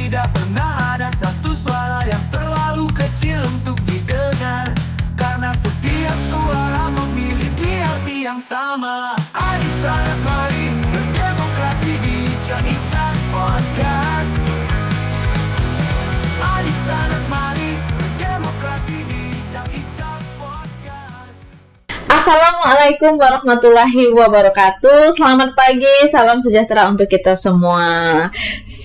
tidak pernah ada satu suara yang terlalu kecil untuk didengar, karena setiap suara memiliki arti yang sama. Arisan mari berdemokrasi di Ican Podcast. Arisan mari berdemokrasi di Ican Podcast. Assalamualaikum warahmatullahi wabarakatuh. Selamat pagi, salam sejahtera untuk kita semua.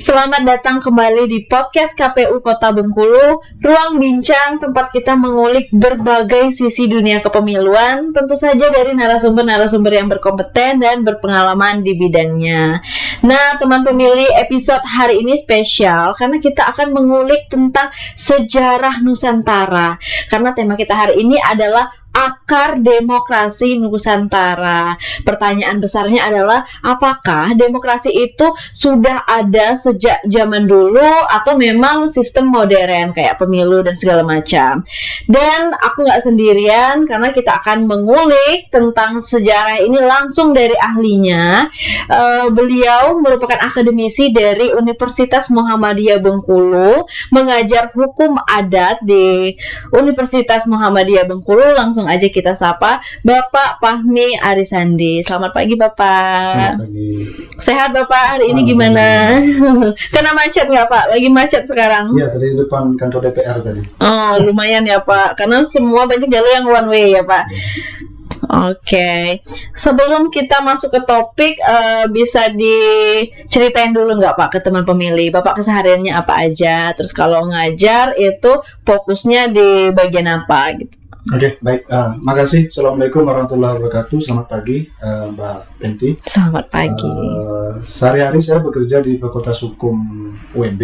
Selamat datang kembali di podcast KPU Kota Bengkulu, ruang bincang tempat kita mengulik berbagai sisi dunia kepemiluan, tentu saja dari narasumber-narasumber yang berkompeten dan berpengalaman di bidangnya. Nah, teman pemilih, episode hari ini spesial karena kita akan mengulik tentang sejarah Nusantara. Karena tema kita hari ini adalah akar demokrasi Nusantara. Pertanyaan besarnya adalah, apakah demokrasi itu sudah ada sejak zaman dulu atau memang sistem modern kayak pemilu dan segala macam? Dan aku nggak sendirian karena kita akan mengulik tentang sejarah ini langsung dari ahlinya. Beliau merupakan akademisi dari Universitas Muhammadiyah Bengkulu, mengajar hukum adat di Universitas Muhammadiyah Bengkulu. Langsung aja kita sapa Bapak Fahmi Arisandi. Selamat pagi Bapak. Selamat pagi. Sehat Bapak, hari ini gimana? Kena macet nggak Pak? Lagi macet sekarang? Iya, tadi di depan kantor DPR tadi. Oh, lumayan ya Pak, karena semua banyak jalur yang one way ya Pak. Oke. Sebelum kita masuk ke topik, bisa diceritain dulu nggak Pak ke teman pemilih, Bapak kesehariannya apa aja? Terus kalau ngajar itu fokusnya di bagian apa gitu? Oke, baik. Makasih. Assalamualaikum warahmatullahi wabarakatuh. Selamat pagi, Mbak Penti. Selamat pagi. Sehari-hari saya bekerja di Fakultas Hukum UNB.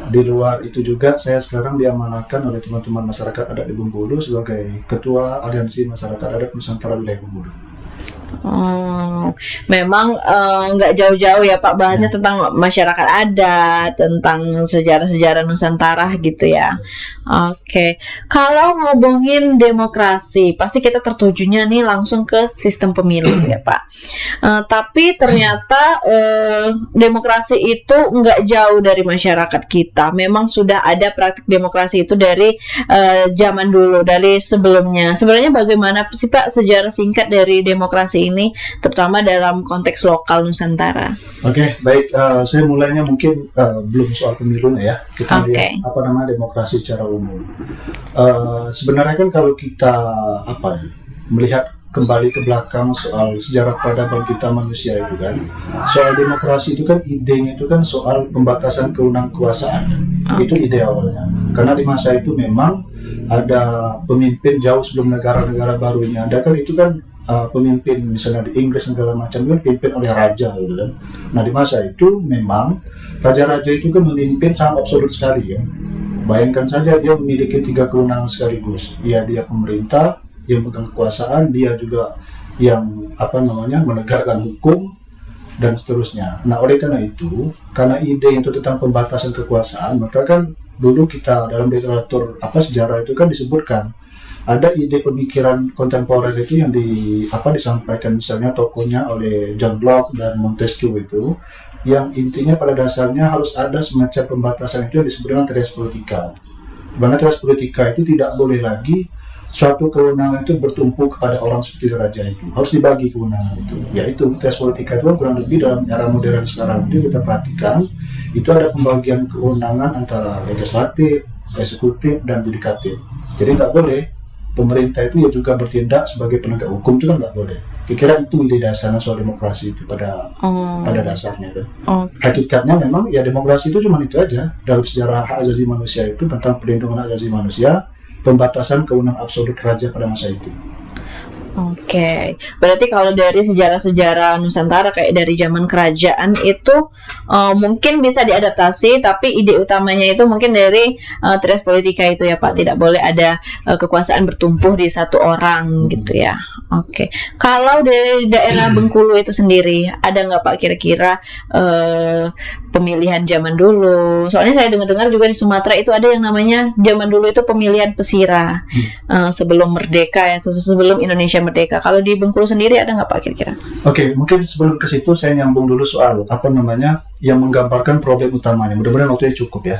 Di luar itu juga saya sekarang diamanahkan oleh teman-teman masyarakat adat di Bengkulu sebagai Ketua Aliansi Masyarakat Adat Nusantara Wilayah Bengkulu. Memang nggak jauh-jauh ya Pak, bahannya tentang masyarakat adat, tentang sejarah-sejarah Nusantara gitu ya. Oke. Kalau ngomongin demokrasi, pasti kita tertujunya nih langsung ke sistem pemilu ya Pak. Tapi ternyata demokrasi itu nggak jauh dari masyarakat kita. Memang sudah ada praktik demokrasi itu dari zaman dulu, dari sebelumnya. Sebenarnya bagaimana sih Pak sejarah singkat dari demokrasi ini, terutama dalam konteks lokal Nusantara? Oke, baik. Saya mulainya mungkin belum soal pemilu ya. Kita lihat demokrasi secara umum. Sebenarnya kan kalau kita melihat kembali ke belakang soal sejarah peradaban kita manusia itu kan, soal demokrasi itu kan idenya itu kan soal pembatasan kewenangan kekuasaan. Itu ide awalnya. Karena di masa itu memang ada pemimpin jauh sebelum negara-negara baru ini ada kan, itu kan pemimpin misalnya di Inggris segala macam kan dipimpin oleh raja gitu kan. Nah di masa itu memang raja-raja itu kan memimpin sangat absolut sekali ya. Bayangkan saja dia memiliki 3 kewenangan sekaligus. Dia pemerintah yang memegang kekuasaan, dia juga yang menegakkan hukum dan seterusnya. Nah oleh karena itu, karena ide itu tentang pembatasan kekuasaan, maka kan dulu kita dalam literatur sejarah itu kan disebutkan ada ide pemikiran kontemporer itu yang disampaikan misalnya tokohnya oleh John Locke dan Montesquieu itu, yang intinya pada dasarnya harus ada semacam pembatasan itu yang disebut dengan trias politika. Di mana trias politika itu tidak boleh lagi suatu kewenangan itu bertumpu kepada orang seperti raja itu, harus dibagi kewenangan itu. Yaitu trias politika itu kurang lebih dalam era modern sekarang itu kita perhatikan itu ada pembagian kewenangan antara legislatif, eksekutif dan yudikatif. Jadi nggak boleh pemerintah itu ya juga bertindak sebagai penegak hukum, itu kan nggak boleh. Kira-kira itu ide dasarnya soal demokrasi itu pada dasarnya kan. Hakikatnya memang ya demokrasi itu cuma itu aja dalam sejarah hak asasi manusia itu tentang perlindungan hak asasi manusia, pembatasan kewenangan absolut raja pada masa itu. Oke, berarti kalau dari sejarah-sejarah Nusantara kayak dari zaman kerajaan itu mungkin bisa diadaptasi, tapi ide utamanya itu mungkin dari trias politika itu ya Pak, tidak boleh ada kekuasaan bertumpu di satu orang gitu ya. Oke, kalau dari daerah Bengkulu itu sendiri ada nggak Pak kira-kira pemilihan zaman dulu? Soalnya saya dengar-dengar juga di Sumatera itu ada yang namanya zaman dulu itu pemilihan pesira sebelum merdeka ya, sebelum Indonesia merdeka. Kalau di Bengkulu sendiri ada nggak Pak kira-kira? Oke, mungkin sebelum ke situ saya nyambung dulu soal yang menggambarkan problem utamanya. Mudah-mudahan waktunya cukup ya.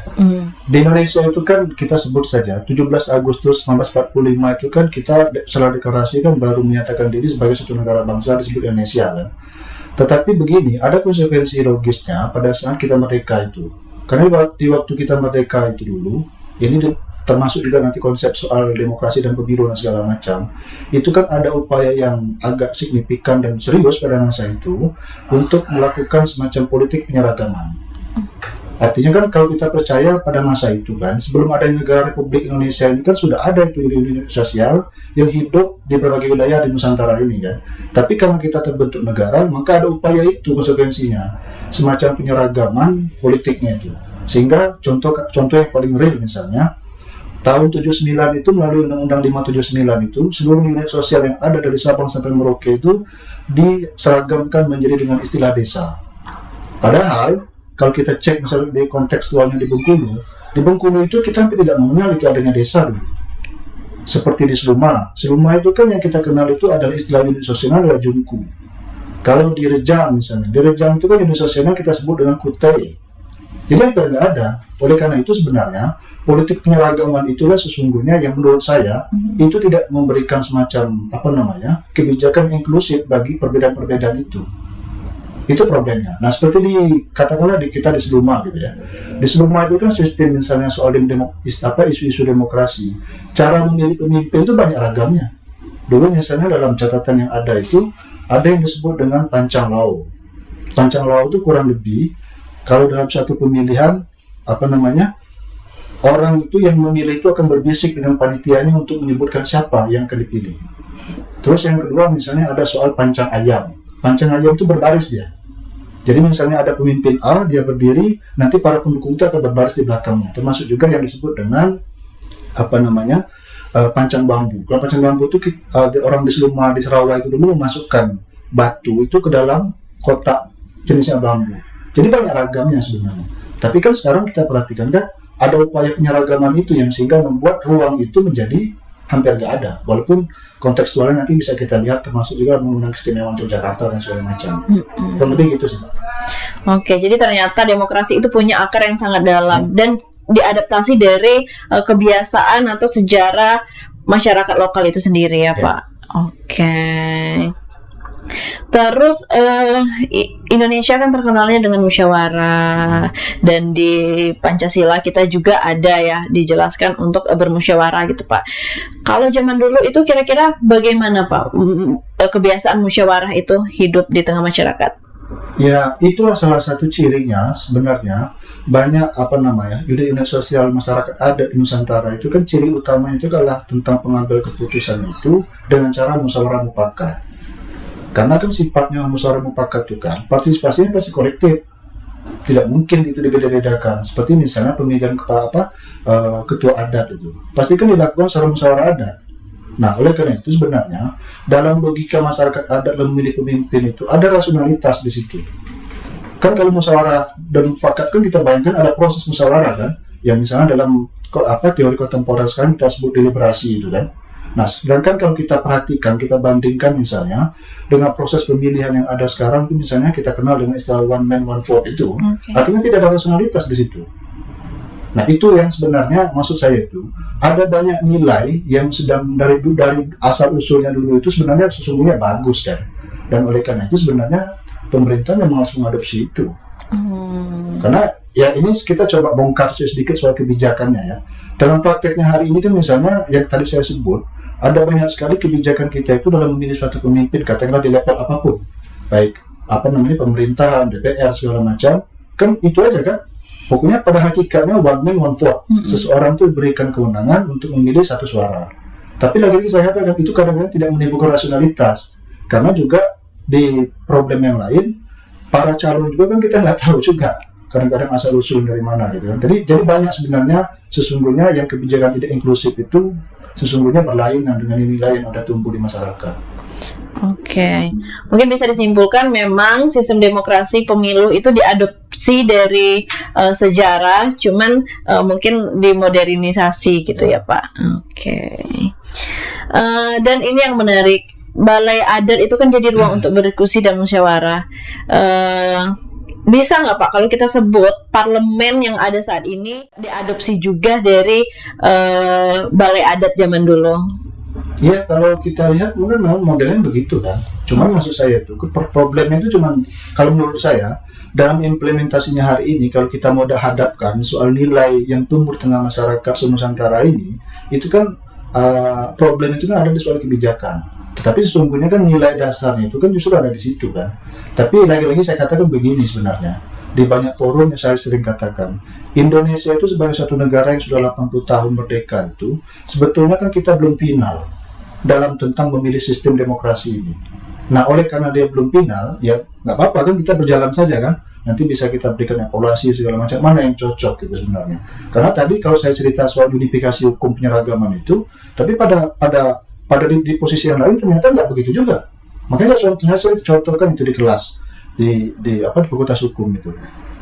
Di Indonesia itu kan kita sebut saja 17 Agustus 1945 itu kan kita setelah deklarasi kan baru menyatakan diri sebagai suatu negara bangsa disebut Indonesia kan. Tetapi begini, ada konsekuensi logisnya pada saat kita merdeka itu. Karena di waktu kita merdeka itu dulu, ini termasuk juga nanti konsep soal demokrasi dan pemilu dan segala macam, itu kan ada upaya yang agak signifikan dan serius pada masa itu untuk melakukan semacam politik penyeragaman. Artinya kan kalau kita percaya pada masa itu kan, sebelum ada negara Republik Indonesia ini kan sudah ada itu unit sosial yang hidup di berbagai wilayah di Nusantara ini kan. Tapi karena kita terbentuk negara, maka ada upaya itu konsekuensinya, semacam penyeragaman politiknya itu. Sehingga contoh yang paling real misalnya, tahun 79 itu melalui Undang-Undang 579 itu seluruh unit sosial yang ada dari Sabang sampai Merauke itu diseragamkan menjadi dengan istilah desa. Padahal kalau kita cek misalnya di kontekstualnya di Bengkulu itu kita hampir tidak mengenal itu adanya desa dulu. Seperti di Seluma itu kan yang kita kenal itu adalah istilah unit sosial adalah Jungku. Kalau di Rejang misalnya, di Rejang itu kan unit sosialnya kita sebut dengan Kutai. Jadi hampir nggak ada. Oleh karena itu sebenarnya politik penyeragaman itulah sesungguhnya yang menurut saya itu tidak memberikan semacam kebijakan inklusif bagi perbedaan-perbedaan itu. Itu problemnya. Nah seperti katakanlah kita di Seluma gitu ya. Di Seluma itu kan sistem misalnya soal isu-isu demokrasi. Cara memilih pemimpin itu banyak ragamnya. Dulu misalnya dalam catatan yang ada itu ada yang disebut dengan pancang lau. Pancang lau itu kurang lebih kalau dalam suatu pemilihan orang itu yang memilih itu akan berbisik dengan panitianya untuk menyebutkan siapa yang akan dipilih. Terus yang kedua misalnya ada soal pancang ayam. Pancang ayam itu berbaris dia. Jadi misalnya ada pemimpin A, dia berdiri, nanti para pendukung itu akan berbaris di belakangnya. Termasuk juga yang disebut dengan pancang bambu. Kalau pancang bambu itu orang di Seluma, di Sarawak itu dulu memasukkan batu itu ke dalam kotak jenisnya bambu. Jadi banyak ragamnya sebenarnya. Tapi kan sekarang kita perhatikan kan ada upaya penyeragaman itu yang sehingga membuat ruang itu menjadi hampir nggak ada. Walaupun kontekstualnya nanti bisa kita lihat termasuk juga menggunakan keistimewaan Yogyakarta dan segala macam. Lebih gitu sih, Mbak. Oke, jadi ternyata demokrasi itu punya akar yang sangat dalam dan diadaptasi dari kebiasaan atau sejarah masyarakat lokal itu sendiri ya, Pak. Oke. Terus Indonesia kan terkenalnya dengan musyawarah dan di Pancasila kita juga ada ya dijelaskan untuk bermusyawarah gitu Pak. Kalau zaman dulu itu kira-kira bagaimana Pak kebiasaan musyawarah itu hidup di tengah masyarakat? Ya itulah salah satu cirinya sebenarnya banyak unit sosial masyarakat adat di Nusantara itu kan ciri utamanya itu adalah tentang pengambil keputusan itu dengan cara musyawarah mufakat. Karena kan sifatnya musyawarah mufakat itu kan partisipasinya pasti kolektif, tidak mungkin itu dibeda-bedakan. Seperti misalnya pemilihan kepala ketua adat itu pasti kan dilakukan secara musyawarah adat. Nah oleh karena itu sebenarnya dalam logika masyarakat adat dalam memilih pemimpin itu ada rasionalitas di situ. Kan kalau musyawarah dan mufakat kan kita bayangkan ada proses musyawarah kan, yang misalnya dalam teori kontemporer sekarang kita sebut deliberasi itu kan. Nah, sedangkan kalau kita perhatikan, kita bandingkan misalnya dengan proses pemilihan yang ada sekarang itu misalnya kita kenal dengan istilah one man one vote itu, artinya tidak ada rasionalitas di situ. Nah, itu yang sebenarnya maksud saya itu ada banyak nilai yang sedang dari asal usulnya dulu itu sebenarnya sesungguhnya bagus kan. Dan oleh karena itu sebenarnya pemerintah memang harus mengadopsi itu. Karena ya ini kita coba bongkar sedikit soal kebijakannya ya. Dalam prakteknya hari ini kan misalnya yang tadi saya sebut, ada banyak sekali kebijakan kita itu dalam memilih suatu pemimpin, katakanlah di level apapun, baik pemerintahan, DPR segala macam, kan itu aja kan. Pokoknya pada hakikatnya one man one vote, seseorang itu diberikan kewenangan untuk memilih satu suara. Tapi lagi-lagi saya katakan itu kadang-kadang tidak menimbulkan rasionalitas, karena juga di problem yang lain para calon juga kan kita nggak tahu juga kadang-kadang asal usul dari mana gitu kan. Jadi banyak sebenarnya sesungguhnya yang kebijakan tidak inklusif itu sesungguhnya berlainan dengan nilai yang ada tumbuh di masyarakat. Oke. Mungkin bisa disimpulkan memang sistem demokrasi pemilu itu diadopsi dari sejarah, cuman mungkin dimodernisasi gitu ya Pak. Oke. Dan ini yang menarik, balai adat itu kan jadi ruang untuk berdiskusi dan musyawarah. bisa nggak Pak kalau kita sebut parlemen yang ada saat ini diadopsi juga dari balai adat zaman dulu? Ya, kalau kita lihat mungkin memang modelnya begitu kan. Cuman maksud saya itu problemnya itu cuman, kalau menurut saya dalam implementasinya hari ini, kalau kita mau hadapkan soal nilai yang tumbuh di tengah masyarakat Nusantara ini, itu kan problem itu kan ada di soal kebijakan. Tetapi sesungguhnya kan nilai dasarnya itu kan justru ada di situ kan. Tapi lagi-lagi saya katakan begini sebenarnya, di banyak forum yang saya sering katakan, Indonesia itu sebagai satu negara yang sudah 80 tahun merdeka itu, sebetulnya kan kita belum final dalam tentang memilih sistem demokrasi ini. Nah, oleh karena dia belum final, ya nggak apa-apa kan, kita berjalan saja kan. Nanti bisa kita berikan evaluasi segala macam, mana yang cocok gitu sebenarnya. Karena tadi kalau saya cerita soal unifikasi hukum penyeragaman itu, tapi pada di posisi yang lain ternyata nggak begitu juga. Makanya saya contohkan itu di kelas di fakultas hukum itu.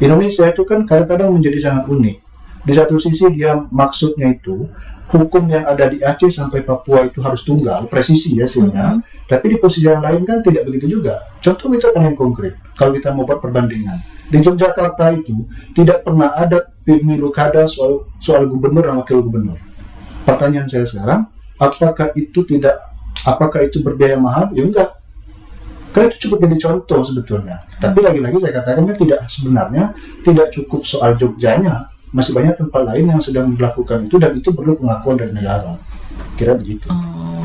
Indonesia itu kan kadang-kadang menjadi sangat unik. Di satu sisi dia maksudnya itu hukum yang ada di Aceh sampai Papua itu harus tunggal, presisi hasilnya. Tapi di posisi yang lain kan tidak begitu juga. Contoh itu kan yang konkret. Kalau kita mau buat perbandingan, di Yogyakarta itu tidak pernah ada pemilu kada soal gubernur dan wakil gubernur. Pertanyaan saya sekarang, apakah itu berbiaya mahal? Ya enggak. Karena itu cukup jadi contoh sebetulnya. Tapi lagi-lagi saya katakan sebenarnya tidak cukup soal Jogjanya. Masih banyak tempat lain yang sedang melakukan itu, dan itu perlu pengakuan dari negara. Kira begitu.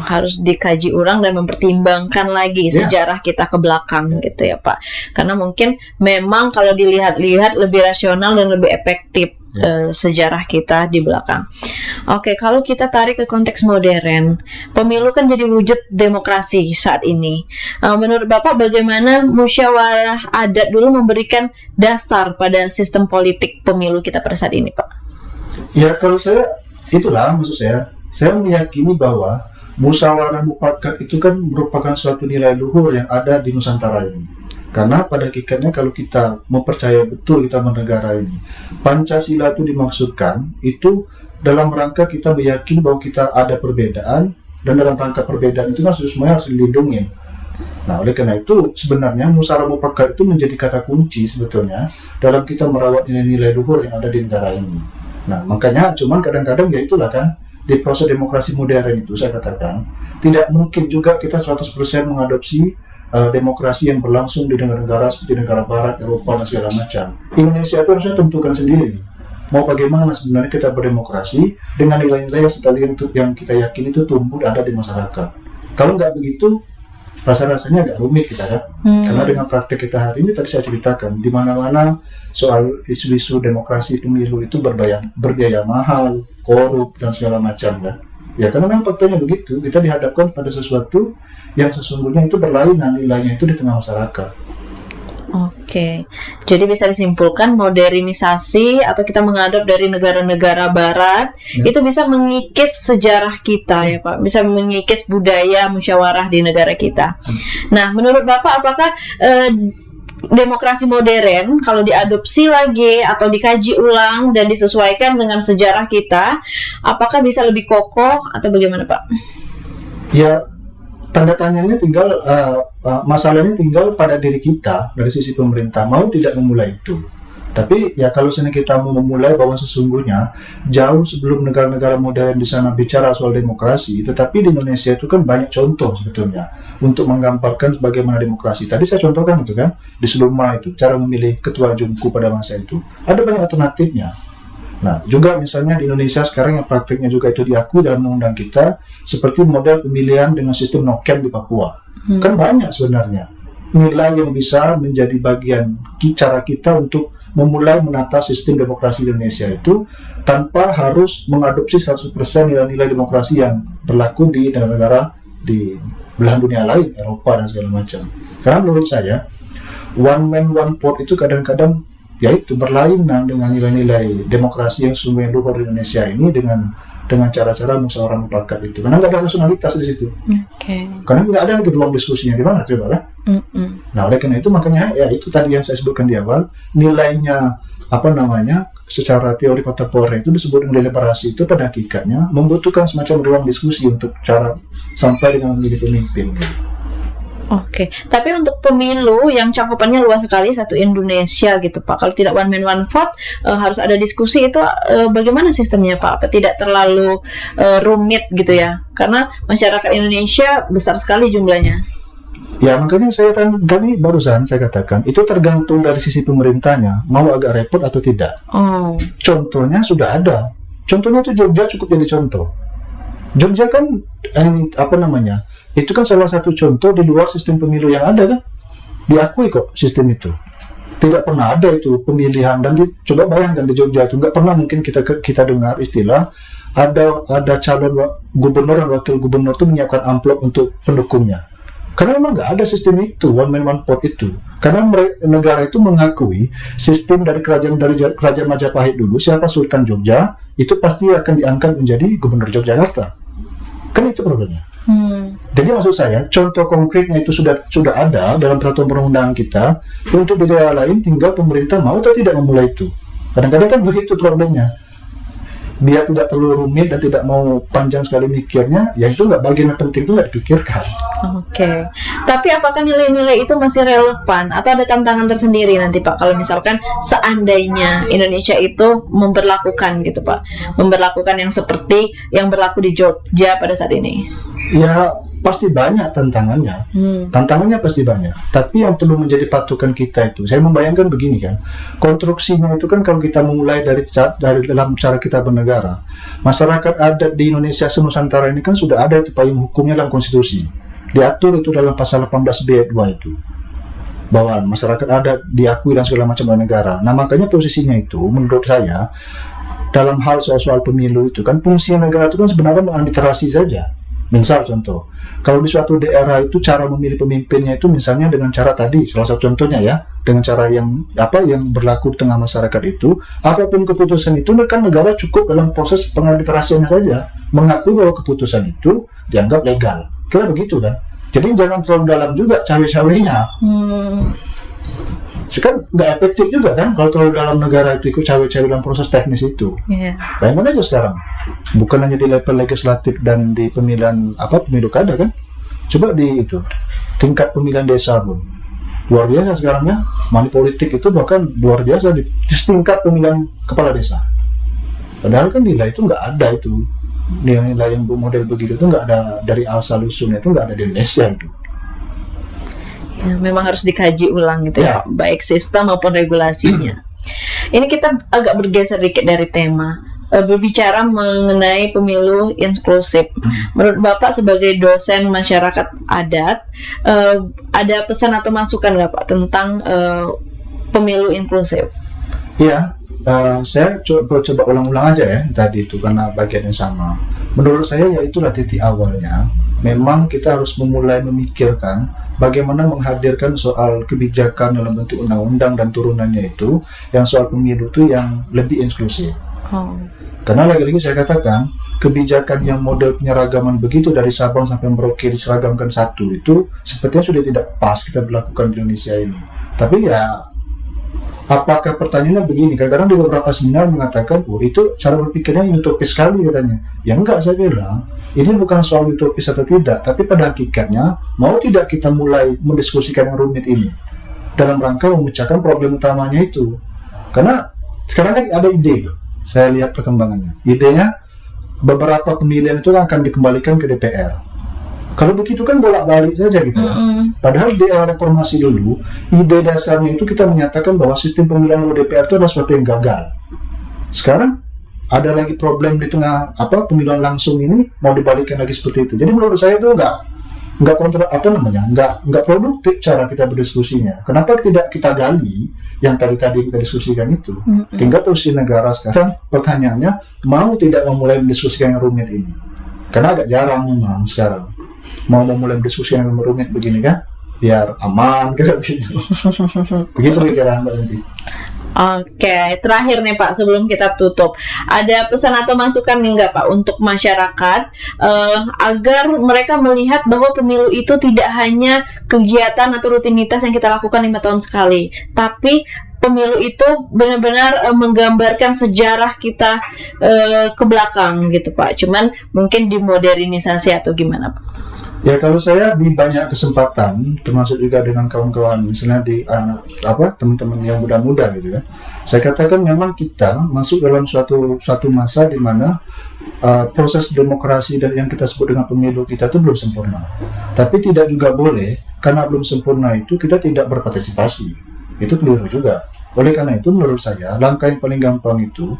Harus dikaji ulang dan mempertimbangkan lagi sejarah kita ke belakang gitu ya Pak. Karena mungkin memang kalau dilihat-lihat lebih rasional dan lebih efektif sejarah kita di belakang. Oke, kalau kita tarik ke konteks modern, pemilu kan jadi wujud demokrasi saat ini. Menurut Bapak bagaimana musyawarah adat dulu memberikan dasar pada sistem politik pemilu kita pada saat ini Pak? Ya, kalau saya, itulah maksud saya meyakini bahwa musyawarah mufakat itu kan merupakan suatu nilai luhur yang ada di Nusantara ini. Karena pada hakikatnya kalau kita mempercayai betul kita bernegara ini, Pancasila itu dimaksudkan itu dalam rangka kita meyakini bahwa kita ada perbedaan, dan dalam rangka perbedaan itu kan semuanya harus dilindungi. Nah, oleh karena itu sebenarnya musyawarah mufakat itu menjadi kata kunci sebetulnya dalam kita merawat nilai-nilai luhur yang ada di negara ini. Nah, makanya cuman kadang-kadang ya itulah kan, di proses demokrasi modern itu saya katakan tidak mungkin juga kita 100% mengadopsi demokrasi yang berlangsung di negara-negara seperti negara Barat, Eropa dan segala macam. Indonesia itu harusnya tentukan sendiri mau bagaimana sebenarnya kita berdemokrasi dengan nilai-nilai yang kita yakini itu tumbuh dan ada di masyarakat. Kalau nggak begitu, rasanya agak rumit kita kan. Karena dengan praktek kita hari ini tadi saya ceritakan, di mana-mana soal isu-isu demokrasi pemilu itu berbiaya mahal, korup dan segala macam kan. Ya karena memang faktanya begitu, kita dihadapkan pada sesuatu yang sesungguhnya itu berlainan nilainya itu di tengah masyarakat. Oke, jadi bisa disimpulkan modernisasi atau kita mengadop dari negara-negara Barat itu bisa mengikis sejarah kita ya Pak, bisa mengikis budaya musyawarah di negara kita. Nah, menurut Bapak apakah demokrasi modern kalau diadopsi lagi atau dikaji ulang dan disesuaikan dengan sejarah kita, apakah bisa lebih kokoh atau bagaimana Pak? Ya, tanda tanyanya tinggal masalahnya tinggal pada diri kita dari sisi pemerintah mau tidak memulai itu. Tapi ya kalau seandainya kita mau memulai bahwa sesungguhnya jauh sebelum negara-negara modern di sana bicara soal demokrasi, tetapi di Indonesia itu kan banyak contoh sebetulnya untuk menggambarkan bagaimana demokrasi. Tadi saya contohkan itu kan di Seluma itu cara memilih ketua jumku pada masa itu. Ada banyak alternatifnya. Nah, juga misalnya di Indonesia sekarang yang praktiknya juga itu diakui dalam undang-undang kita, seperti model pemilihan dengan sistem no-cap di Papua. Kan banyak sebenarnya nilai yang bisa menjadi bagian cara kita untuk memulai menata sistem demokrasi di Indonesia itu tanpa harus mengadopsi 100% nilai-nilai demokrasi yang berlaku di negara-negara di belahan dunia lain, Eropa dan segala macam. Karena menurut saya, one man one vote itu kadang-kadang yaitu berlainan dengan nilai-nilai demokrasi yang sungguh luhur di Indonesia ini dengan cara-cara musyawarah mufakat itu. Karena nggak ada rasionalitas di situ. Karena nggak ada lagi ruang diskusinya di mana, coba kan? Nah, oleh karena itu makanya ya itu tadi yang saya sebutkan di awal, nilainya secara teori kontemporer itu disebut dengan deliberasi itu pada hakikatnya membutuhkan semacam ruang diskusi untuk cara sampai dengan menjadi pemimpin. Oke, tapi untuk pemilu yang cakupannya luas sekali, satu Indonesia gitu Pak. Kalau tidak one man one vote, harus ada diskusi itu, bagaimana sistemnya Pak? Apa tidak terlalu rumit gitu ya? Karena masyarakat Indonesia besar sekali jumlahnya. Ya makanya tadi barusan saya katakan itu tergantung dari sisi pemerintahnya mau agak repot atau tidak. Contohnya sudah ada. Contohnya itu Jogja cukup jadi contoh. Jogja kan itu kan salah satu contoh di luar sistem pemilu yang ada kan, diakui kok sistem itu. Tidak pernah ada itu pemilihan dan coba bayangkan di Jogja itu nggak pernah mungkin kita dengar istilah ada calon gubernur dan wakil gubernur itu menyiapkan amplop untuk pendukungnya. Karena memang nggak ada sistem itu one man one vote itu. Karena negara itu mengakui sistem dari kerajaan Majapahit dulu, siapa Sultan Jogja itu pasti akan diangkat menjadi gubernur Yogyakarta. Kan itu problemnya. Jadi maksud saya contoh konkretnya itu sudah ada dalam peraturan perundang-undangan kita. Untuk di daerah lain tinggal pemerintah mau atau tidak memulai itu. Kadang-kadang kan begitu problemnya. Dia tidak terlalu rumit dan tidak mau panjang sekali mikirnya, ya itu nggak, bagian yang penting itu nggak dipikirkan. Oke. Tapi apakah nilai-nilai itu masih relevan atau ada tantangan tersendiri nanti Pak kalau misalkan seandainya Indonesia itu memberlakukan gitu Pak, memberlakukan yang seperti yang berlaku di Jogja pada saat ini? Ya pasti banyak tantangannya. Tantangannya pasti banyak. Tapi yang perlu menjadi patokan kita itu, saya membayangkan begini kan, konstruksinya itu kan kalau kita memulai dari dalam cara kita bernegara, masyarakat adat di Indonesia Nusantara ini kan sudah ada itu payung hukumnya dalam konstitusi. Diatur itu dalam pasal 18B ayat 2 itu, bahwa masyarakat adat diakui dan segala macam oleh negara. Nah makanya posisinya itu menurut saya dalam hal soal pemilu itu kan fungsi negara itu kan sebenarnya mengarbitrasi saja. Misal contoh, kalau di suatu daerah itu cara memilih pemimpinnya itu misalnya dengan cara tadi, salah satu contohnya ya, dengan cara yang berlaku di tengah masyarakat itu, apapun keputusan itu kan negara cukup dalam proses pengarbitrasinya saja mengakui bahwa keputusan itu dianggap legal. Kira begitu kan? Jadi jangan terlalu dalam juga cawe-cawenya. Sekarang nggak efektif juga kan kalau terlalu dalam negara itu ikut cawe-cawe dalam proses teknis itu. Bayangkan aja sekarang, bukan hanya di level legislatif dan di pemilihan pemilu kada kan, coba di itu tingkat pemilihan desa pun luar biasa sekarang ya, money politik itu bahkan luar biasa di tingkat pemilihan kepala desa. Padahal kan nilai itu nggak ada itu, nilai yang model begitu itu nggak ada dari asal usulnya, itu nggak ada di Indonesia itu. Ya, memang harus dikaji ulang gitu ya, baik sistem maupun regulasinya. Ini kita agak bergeser dikit dari tema, berbicara mengenai pemilu inklusif. Menurut Bapak sebagai dosen masyarakat adat, ada pesan atau masukan nggak Pak tentang pemilu inklusif? Iya, saya coba ulang-ulang aja ya tadi itu karena bagian yang sama. Menurut saya ya itulah titik awalnya. Memang kita harus memulai memikirkan bagaimana menghadirkan soal kebijakan dalam bentuk undang-undang dan turunannya itu, yang soal pemilu itu yang lebih inklusif. Karena lagi-lagi saya katakan, kebijakan yang model penyeragaman begitu dari Sabang sampai Merauke diseragamkan satu itu sepertinya sudah tidak pas kita berlakukan di Indonesia ini. Tapi ya, apakah pertanyaannya begini, kadang-kadang di beberapa seminar mengatakan, itu cara berpikirnya utopis sekali katanya. Ya enggak, saya bilang ini bukan soal utopis atau tidak, tapi pada hakikatnya mau tidak kita mulai mendiskusikan yang rumit ini dalam rangka memecahkan problem utamanya itu. Karena sekarang kan ada ide, saya lihat perkembangannya, idenya beberapa pemilihan itu akan dikembalikan ke DPR. Kalau begitu kan bolak-balik saja gitu. Padahal di era reformasi dulu, ide dasarnya itu kita menyatakan bahwa sistem pemilihan oleh DPR itu adalah sesuatu yang gagal. Sekarang ada lagi problem di tengah pemilihan langsung ini mau dibalikkan lagi seperti itu. Jadi menurut saya itu nggak produktif cara kita berdiskusinya. Kenapa tidak kita gali yang tadi kita diskusikan itu? Tinggal posisi negara sekarang, pertanyaannya mau tidak memulai mendiskusikan yang rumit ini? Karena agak jarang memang sekarang mau memulai diskusi yang rumit begini kan, biar aman kayak gitu. Begitu pikiran Mbak nanti. Oke, terakhir nih Pak sebelum kita tutup, ada pesan atau masukan nih nggak Pak untuk masyarakat agar mereka melihat bahwa pemilu itu tidak hanya kegiatan atau rutinitas yang kita lakukan 5 tahun sekali, tapi pemilu itu benar-benar menggambarkan sejarah kita ke belakang gitu Pak. Cuman mungkin dimodernisasi atau gimana Pak? Ya kalau saya di banyak kesempatan, termasuk juga dengan kawan-kawan, misalnya di teman-teman yang muda-muda gitu kan, saya katakan memang kita masuk dalam suatu masa di mana proses demokrasi dan yang kita sebut dengan pemilu kita itu belum sempurna. Tapi tidak juga boleh karena belum sempurna itu kita tidak berpartisipasi. Itu keliru juga. Oleh karena itu menurut saya langkah yang paling gampang itu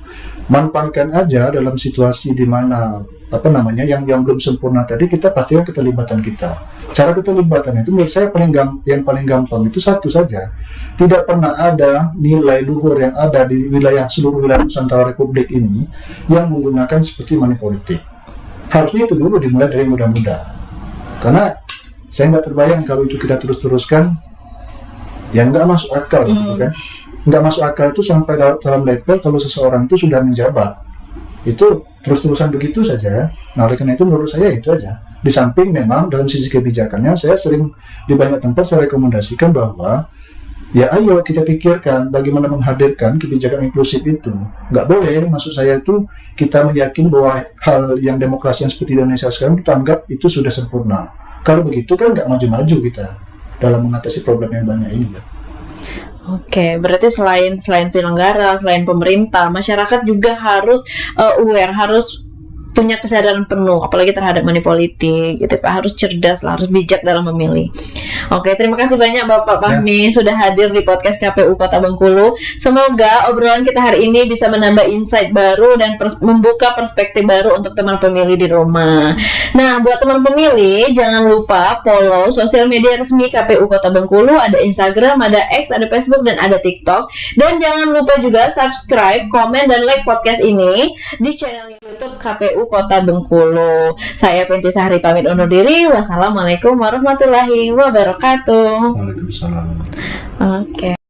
manfaatkan aja dalam situasi di mana yang belum sempurna tadi, kita pastikan keterlibatan kita. Cara keterlibatan itu menurut saya yang paling gampang itu satu saja. Tidak pernah ada nilai luhur yang ada di seluruh wilayah Nusantara Republik ini yang menggunakan seperti money politik. Harusnya itu dulu dimulai dari muda-muda. Karena saya nggak terbayang kalau itu kita terus-teruskan, ya nggak masuk akal gitu kan. Nggak masuk akal itu sampai dalam level kalau seseorang itu sudah menjabat. Itu terus-terusan begitu saja. Nah, oleh karena itu menurut saya itu aja. Di samping memang dalam sisi kebijakannya, saya sering di banyak tempat saya rekomendasikan bahwa ya ayo kita pikirkan bagaimana menghadirkan kebijakan inklusif itu. Nggak boleh, maksud saya itu kita meyakini bahwa hal yang demokrasi yang seperti Indonesia sekarang kita anggap itu sudah sempurna. Kalau begitu kan nggak maju-maju kita dalam mengatasi problem yang banyak ini. Oke, berarti selain penyelenggara, selain pemerintah, masyarakat juga harus aware, harus punya kesadaran penuh, apalagi terhadap money politik, gitu Pak. Harus cerdas, harus bijak dalam memilih. Oke, terima kasih banyak Bapak Fahmi sudah hadir di podcast KPU Kota Bengkulu. Semoga obrolan kita hari ini bisa menambah insight baru dan membuka perspektif baru untuk teman pemilih di rumah. Nah, buat teman pemilih, jangan lupa follow sosial media resmi KPU Kota Bengkulu. Ada Instagram, ada X, ada Facebook, dan ada TikTok. Dan jangan lupa juga subscribe, komen, dan like podcast ini di channel YouTube KPU Kota Bengkulu. Saya Penti Sahri pamit undur diri. Wassalamualaikum warahmatullahi wabarakatuh. Waalaikumsalam. Oke.